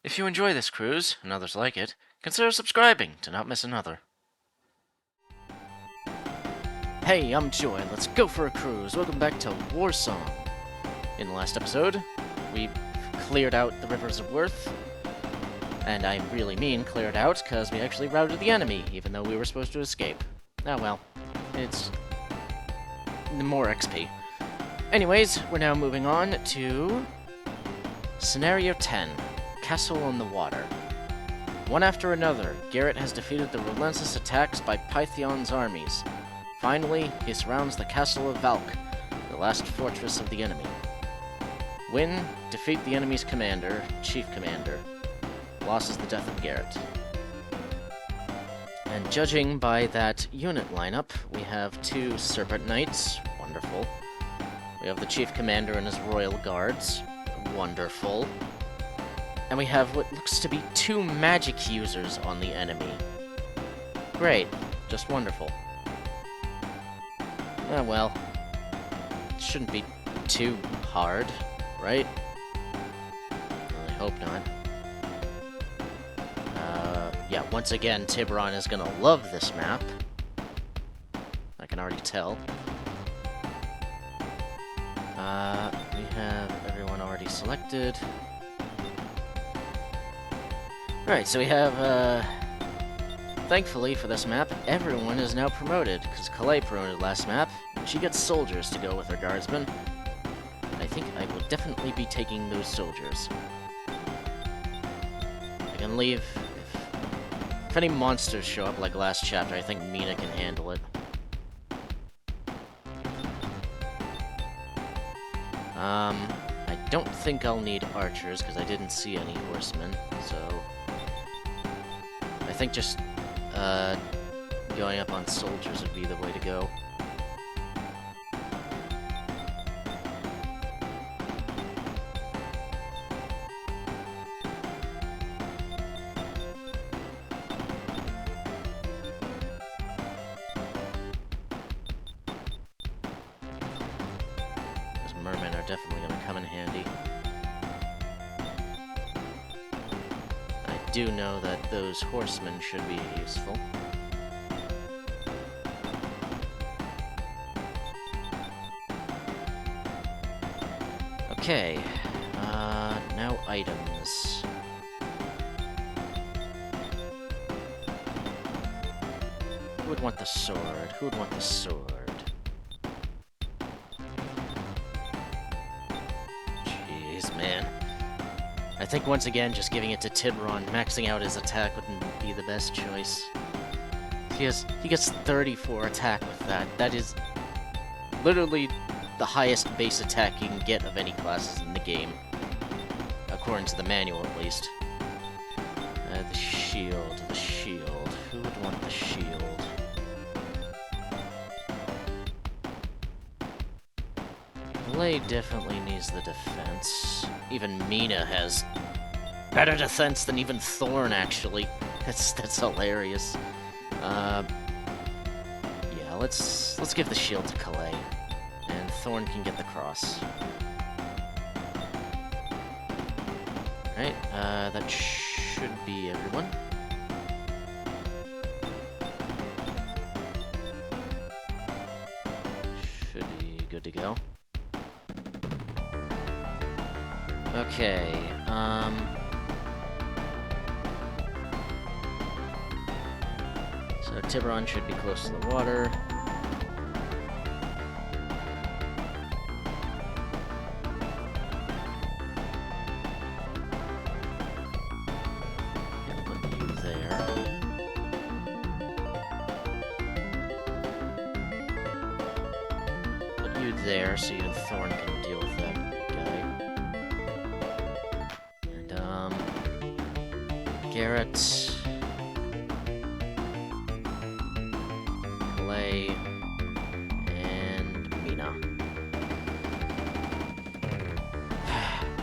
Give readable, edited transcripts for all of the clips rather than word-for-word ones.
If you enjoy this cruise, and others like it, consider subscribing to not miss another. Hey, I'm Joy. Let's go for a cruise. Welcome back to Warsong. In the last episode, we cleared out the Rivers of Worth. And I really mean cleared out, because we actually routed the enemy, even though we were supposed to escape. Oh well. It's more XP. Anyways, we're now moving on to Scenario 10, Castle on the Water. One after another, Garett has defeated the relentless attacks by Pythion's armies. Finally, he surrounds the Castle of Valk, the last fortress of the enemy. Win, defeat the enemy's commander, chief commander. Loss is the death of Garett. And judging by that unit lineup, we have 2 Serpent Knights, wonderful. We have the chief commander and his royal guards, wonderful. And we have what looks to be 2 magic users on the enemy. Great, just wonderful. Oh well, it shouldn't be too hard, right? Well, I hope not. Yeah, once again, Tiburon is gonna love this map. I can already tell. We have everyone already selected. Alright, so we have, thankfully for this map, everyone is now promoted, because Calais promoted last map, and she gets soldiers to go with her guardsmen. And I think I will definitely be taking those soldiers. I can leave. If any monsters show up like last chapter, I think Mina can handle it. I don't think I'll need archers, because I didn't see any horsemen, so... I think just, going up on soldiers would be the way to go. Mermen are definitely going to come in handy. I do know that those horsemen should be useful. Okay, now items. Who would want the sword? Who would want the sword? Man. I think once again, just giving it to Tiburon, maxing out his attack wouldn't be the best choice. He gets 34 attack with that. That is literally the highest base attack you can get of any classes in the game. According to the manual, at least. The shield. Who would want the shield? Calais definitely needs the defense. Even Mina has better defense than even Thorn, actually. That's hilarious. Yeah, let's give the shield to Calais, and Thorn can get the cross. Right, that should be everyone. Should be good to go. Okay, so Tiburon should be close to the water. Put you there. Put you there so you and Thorn can deal with that guy. Garett, Calais, and Mina.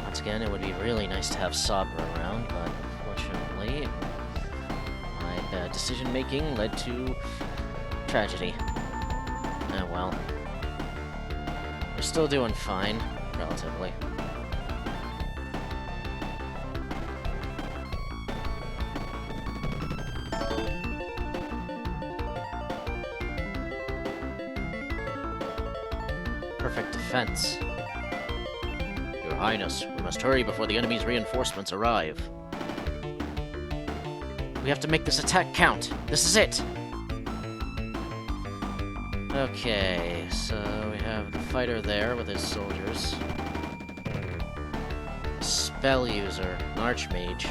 Once again, it would be really nice to have Sabra around, but unfortunately, my bad decision-making led to tragedy. Oh well. We're still doing fine, relatively. perfect defense. Your Highness, we must hurry before the enemy's reinforcements arrive. We have to make this attack count. This is it! Okay, so we have the fighter there with his soldiers. Spell user, an archmage.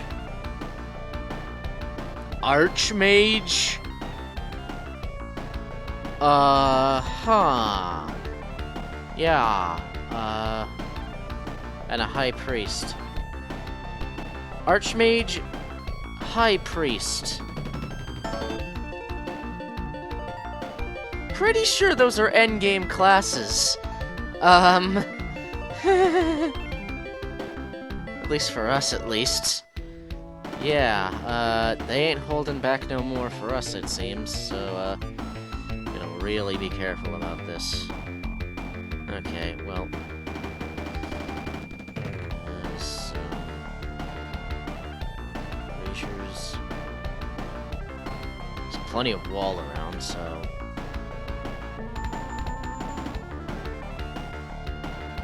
Archmage? Huh. Yeah, and a high priest. Archmage, high priest. Pretty sure those are endgame classes. At least for us, at least. Yeah, they ain't holding back no more for us, it seems, so, gonna really be careful about this. Okay, well... Glaciers... There's plenty of wall around, so...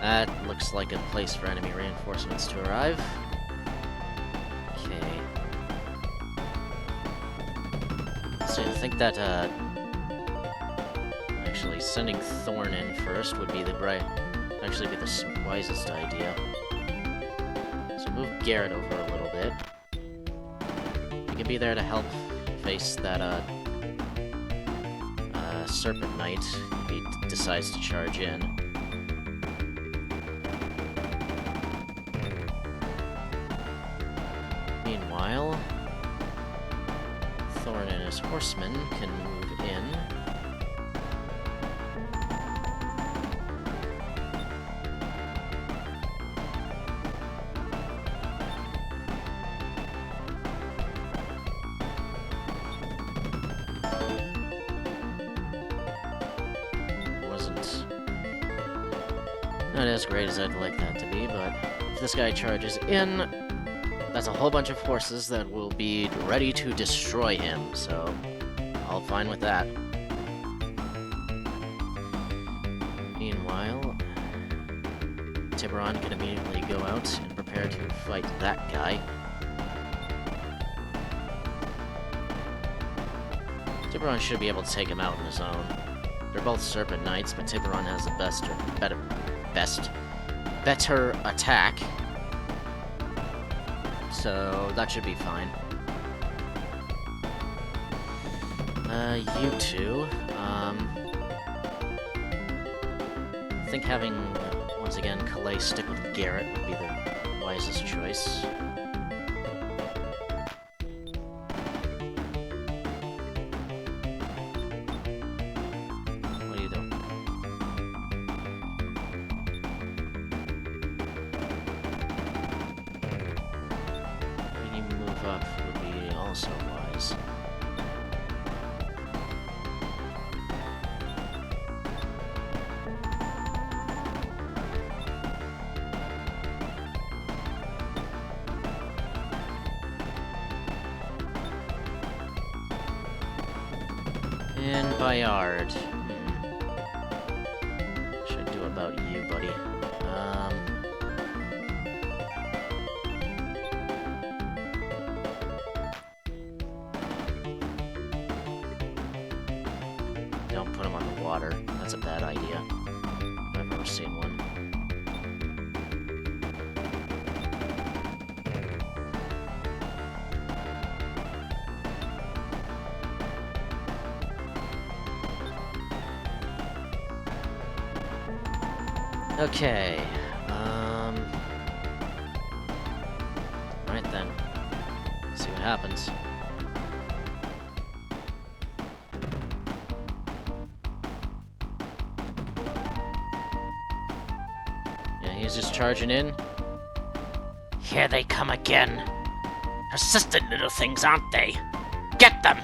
That looks like a place for enemy reinforcements to arrive. Okay. So I think that, actually sending Thorn in first would be the actually be the wisest idea. So move Garett over a little bit. He can be there to help face that, Serpent Knight if he decides to charge in. Meanwhile, Thorn and his horsemen can move in. Wasn't not as great as I'd like that to be, but if this guy charges in, that's a whole bunch of forces that will be ready to destroy him, so I'll fine with that. Meanwhile, Tiburon can immediately go out and prepare to fight that guy. Tiburon should be able to take him out on his own. They're both Serpent Knights, but Tiburon has the better attack. So that should be fine. You two, I think having, once again, Calais stick with Garett would be the wisest choice. What are you doing? Up would be also wise. And Bayard. Should do about you, buddy. Don't put him on the water. That's a bad idea. I've never seen one. Okay. Alright then. Let's see what happens. He's just charging in. Here they come again. Persistent little things, aren't they? Get them!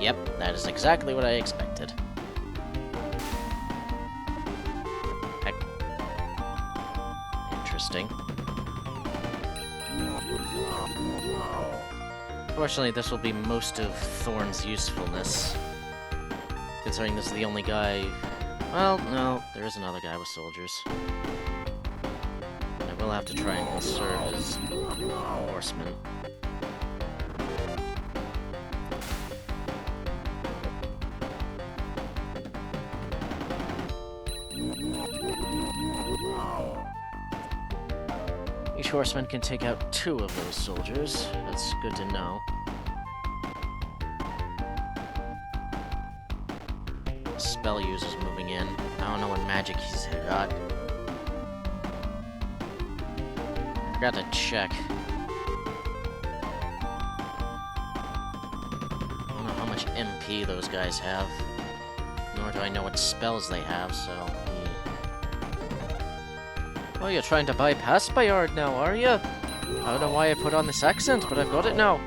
Yep, that is exactly what I expected. Heck. Interesting. Fortunately, this will be most of Thorn's usefulness. considering this is the only guy... Well, no, there is another guy with soldiers. I will have to try and serve as horseman. Each horseman can take out 2 of those soldiers. That's good to know. Spell user's moving in. I don't know what magic he's got. Forgot to check. I don't know how much MP those guys have. Nor do I know what spells they have, so... Oh, you're trying to bypass Bayard now, are you? I don't know why I put on this accent, but I've got it now.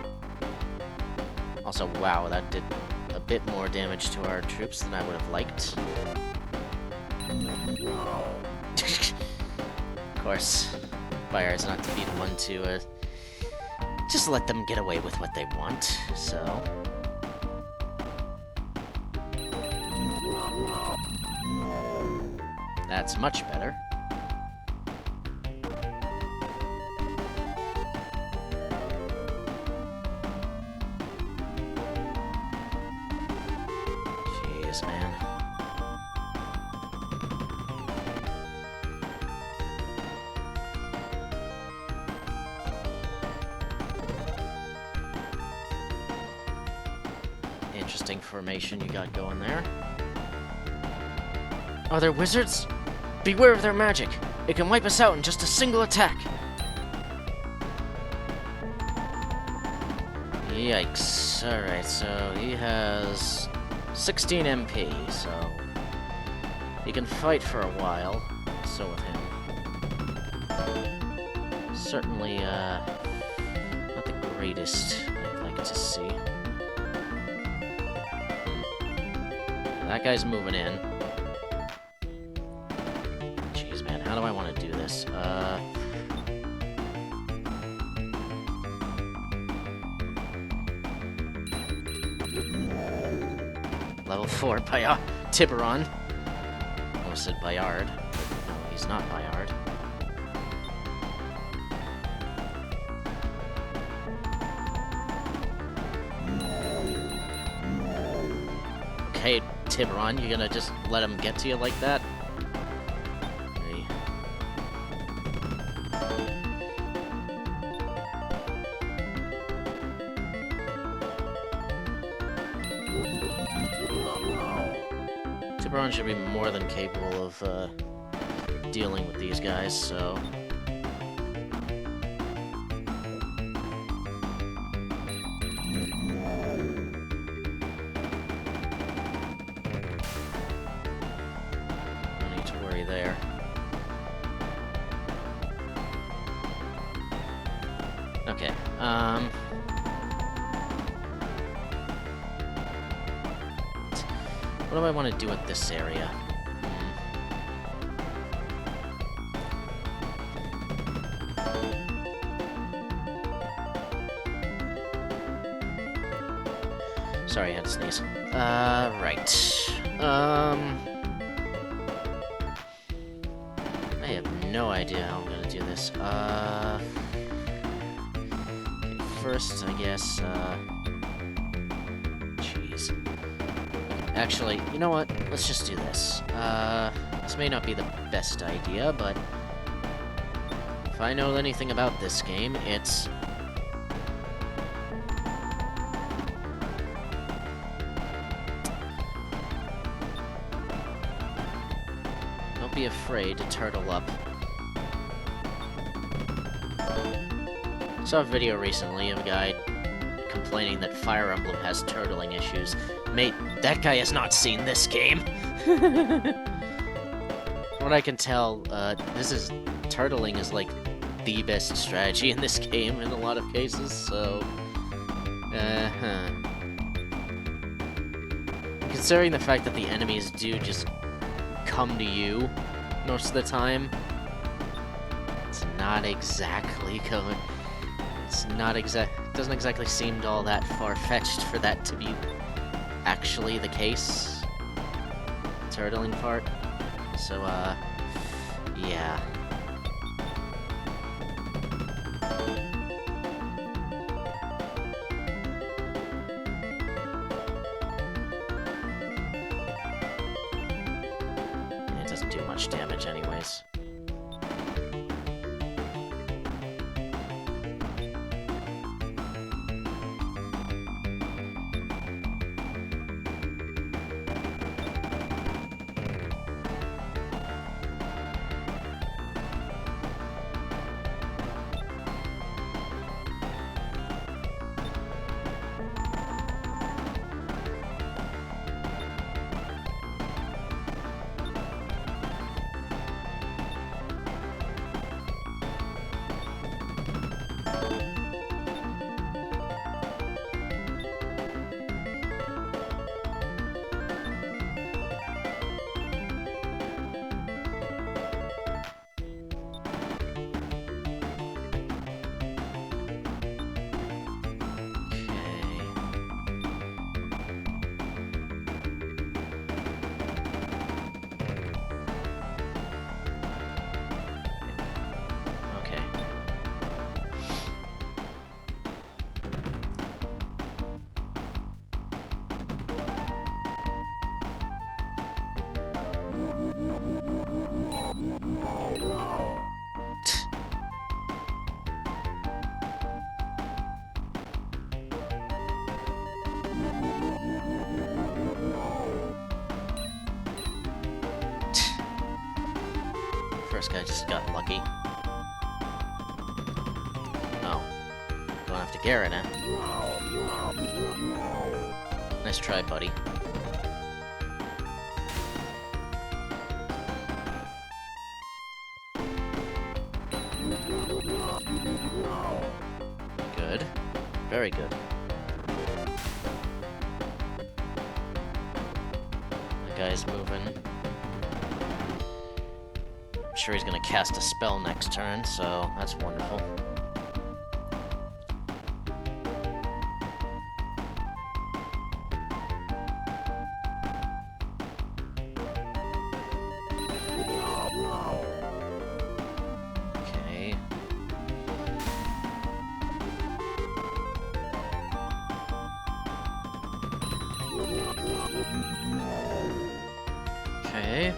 Also, wow, that did a bit more damage to our troops than I would have liked. Of course, Bayard's not to be the one to just let them get away with what they want, so... That's much better. Jeez, man. Interesting formation you got going there. Are there wizards? Beware of their magic. It can wipe us out in just a single attack. Yikes. Alright, so he has 16 MP, so he can fight for a while. So with him. Certainly, not the greatest I'd like to see. That guy's moving in. How do I want to do this? Level 4 Tiburon. I almost said Bayard, but no, he's not Bayard. Okay, Tiburon, you gonna just let him get to you like that? Tiburon should be more than capable of dealing with these guys, so... No need to worry there. Okay, what do I want to do at this area? Sorry, I had to sneeze. Right. I have no idea how I'm gonna do this. Okay, first, I guess, jeez. Actually, you know what? Let's just do this. This may not be the best idea, but if I know anything about this game, it's... Don't be afraid to turtle up. I saw a video recently of a guy complaining that Fire Emblem has turtling issues. Mate, that guy has not seen this game. From what I can tell, turtling is like the best strategy in this game in a lot of cases, so... Considering the fact that the enemies do just come to you most of the time, it's not exactly going... It's not doesn't exactly seem all that far-fetched for that to be actually the case. turtling part. So, yeah. It doesn't do much damage anyways. First guy just got lucky. Oh. Going after Garett, eh? Nice try, buddy. Good. Very good. The guy's moving. I'm sure he's gonna cast a spell next turn, so that's wonderful. Okay. Okay.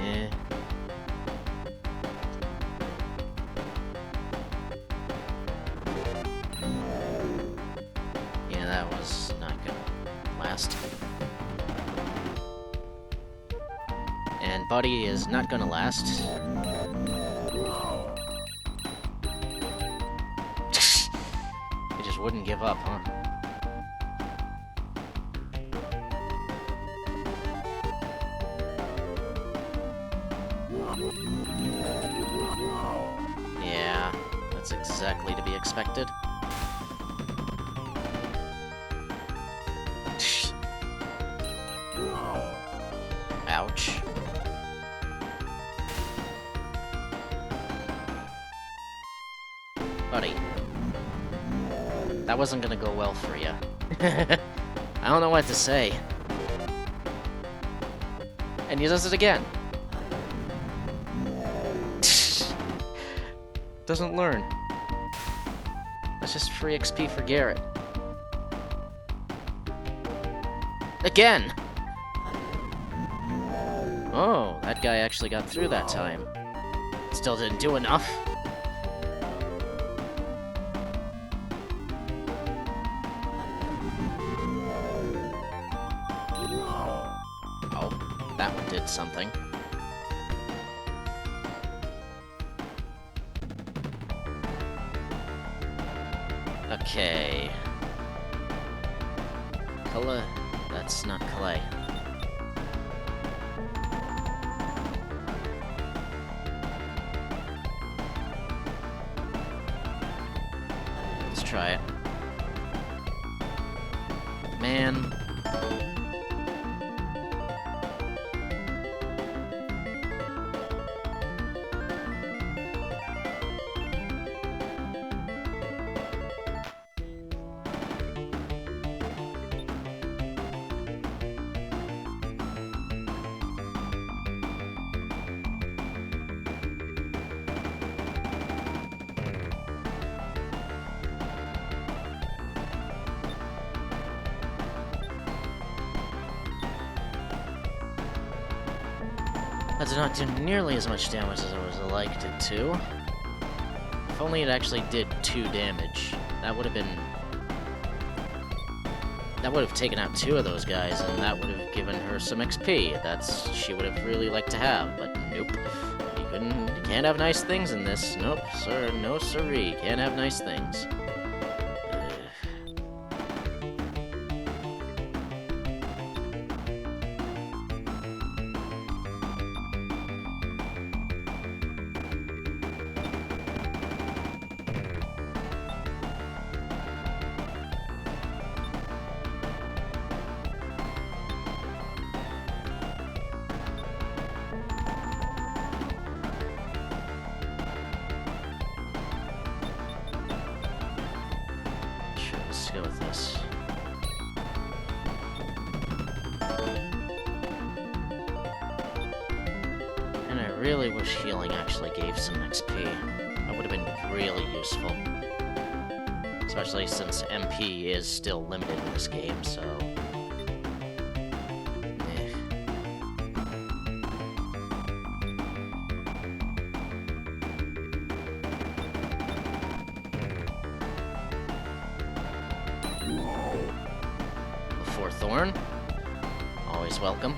Yeah. Yeah, that was not gonna last. And Buddy is not gonna last. He just wouldn't give up, huh? Yeah, that's exactly to be expected. Ouch. Buddy. That wasn't gonna go well for you. I don't know what to say. And he does it again. Doesn't learn. That's just free XP for Garett. Again! Oh, that guy actually got through that time. Still didn't do enough. Oh, that one did something. Okay. Color. That's not clay. Let's try it. Man. That did not do nearly as much damage as I would have liked it to. If only it actually did 2 damage. That would have been... That would have taken out 2 of those guys, and that would have given her some XP. That's... she would have really liked to have, but nope. You can't have nice things in this. Nope, sir, no siree. Can't have nice things. Let's go with this. And I really wish healing actually gave some XP. That would have been really useful. Especially since MP is still limited in this game, so... Thorn. Always welcome.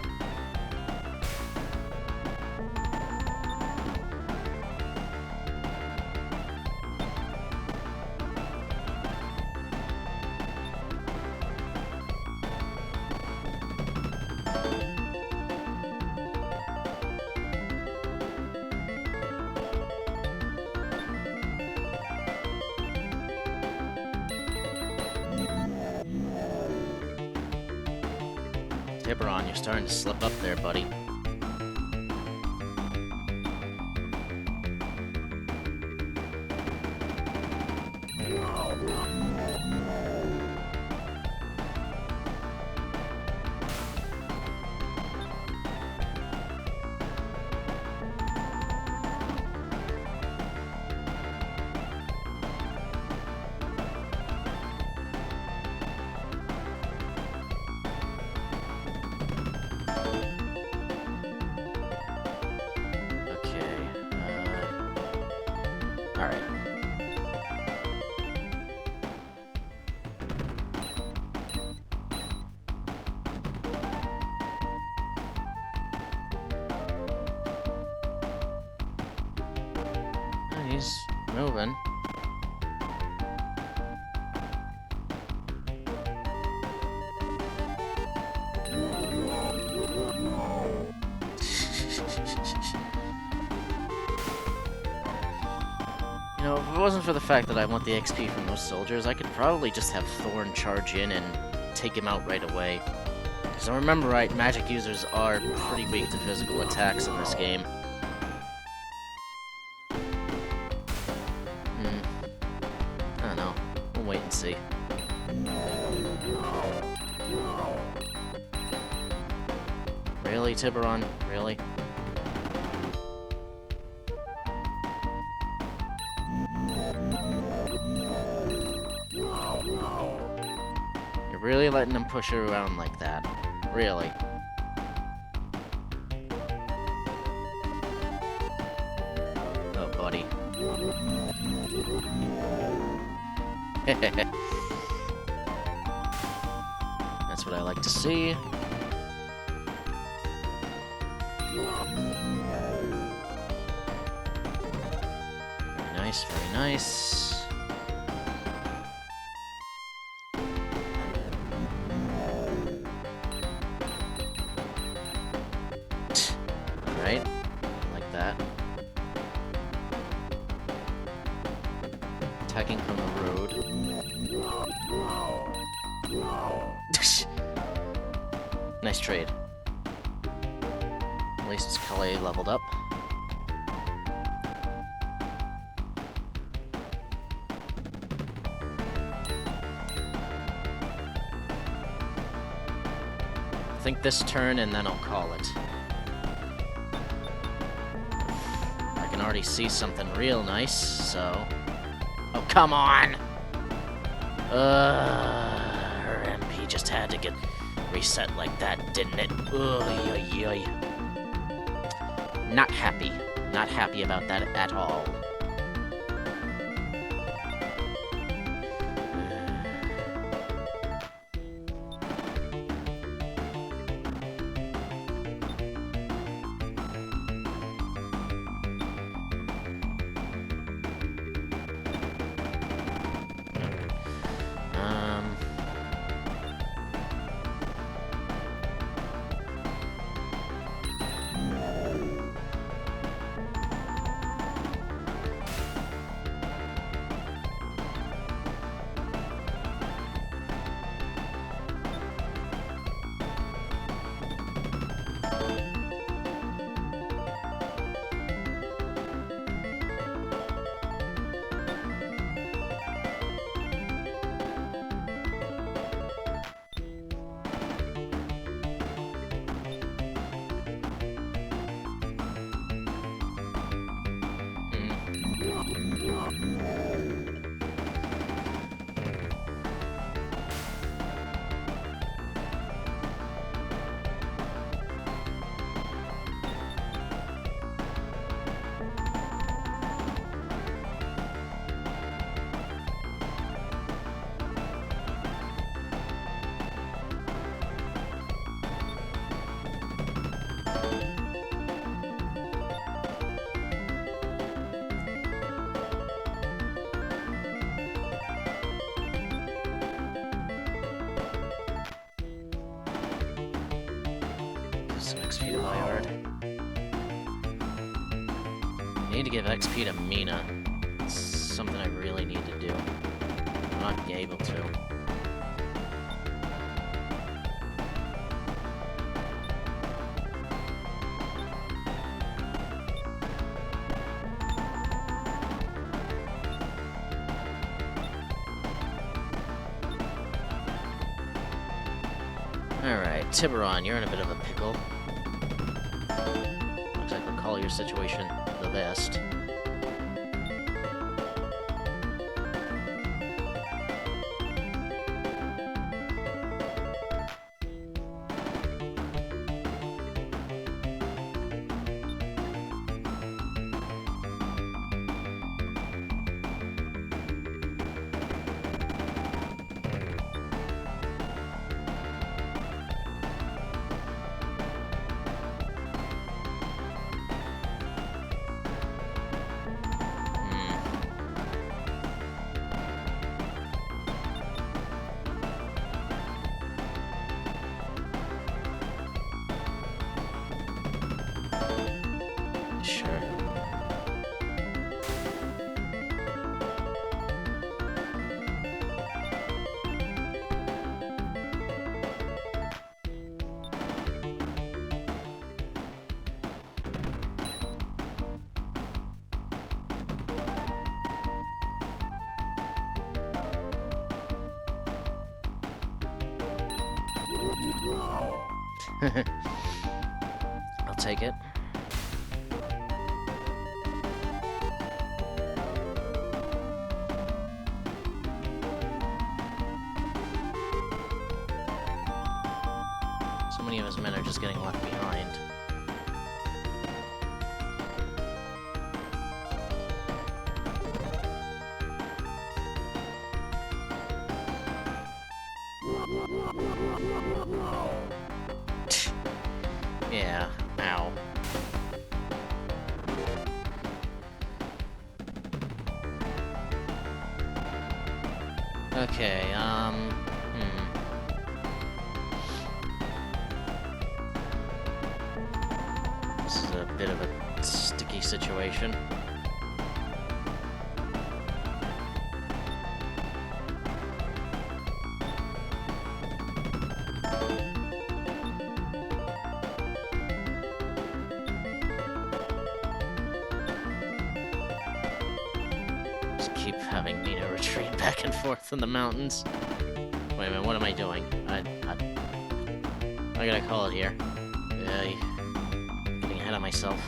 Tiburon, you're starting to slip up there, buddy. Alright. He's moving. You know, if it wasn't for the fact that I want the XP from those soldiers, I could probably just have Thorn charge in and take him out right away. Because I remember right, magic users are pretty weak to physical attacks in this game. I don't know. We'll wait and see. Really, Tiburon? Really? You're really letting them push her around like that. Really. Oh, buddy. That's what I like to see. Very nice, very nice. Right? Like that. Attacking from the road. Nice trade. At least it's Calais leveled up. I think this turn and then I'll call it. I can already see something real nice, so... Oh, come on! Her MP just had to get reset like that, didn't it? Oy, oy, oy. Not happy. Not happy about that at all. Some XP to Bayard. I need to give XP to Mina. It's something I really need to do. I'm not able to. Alright, Tiburon, you're in a bit of a pickle. Looks like we'll call your situation the best. Sure. I'll take it. So many of his men are just getting left behind. Yeah, ow. Okay, This is a bit of a sticky situation. Keep having Mina retreat back and forth in the mountains. Wait a minute, what am I doing? I gotta call it here. Getting ahead of myself.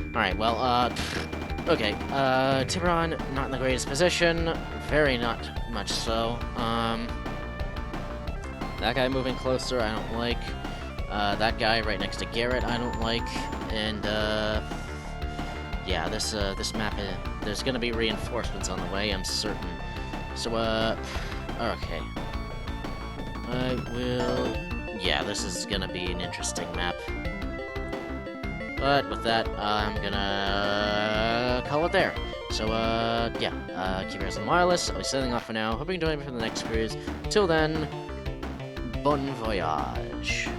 Alright, well, okay, Tiburon, not in the greatest position. Very not much so. That guy moving closer, I don't like. That guy right next to Garett I don't like, and, yeah, this map, there's gonna be reinforcements on the way, I'm certain. So, okay. I will... Yeah, this is gonna be an interesting map. But with that, I'm gonna call it there. So, yeah, keep your eyes on wireless. I'll be signing off for now. Hope you can join me for the next cruise. Till then, bon voyage.